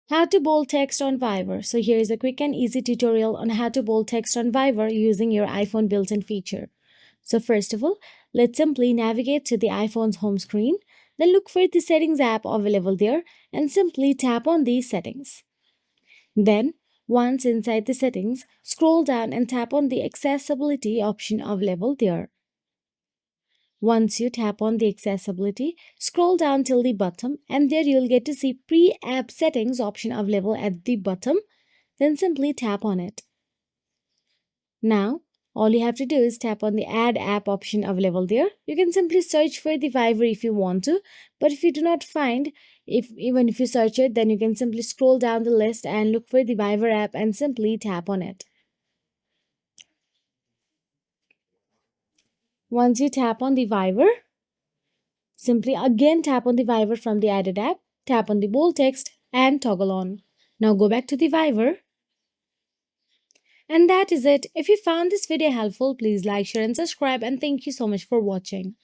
How to bold text on Viber. So here is a quick and easy tutorial on how to bold text on Viber using your iPhone built-in feature. So first of all, let's simply navigate to the iPhone's home screen. Then look for the settings app available there and simply tap on these settings. Then, once inside the settings, scroll down and tap on the accessibility option available there. Once you tap on the accessibility, scroll down till the bottom and there you'll get to see pre-app settings option available at the bottom. Then simply tap on it. Now, all you have to do is tap on the add app option available there. You can simply search for the Viber if you want to, but if you do not find, if even if you search it, then you can simply scroll down the list and look for the Viber app and simply tap on it. Once you tap on the Viber, simply again tap on the Viber from the added app, tap on the bold text and toggle on. Now go back to the Viber. And that is it. If you found this video helpful, please like, share and subscribe, and thank you so much for watching.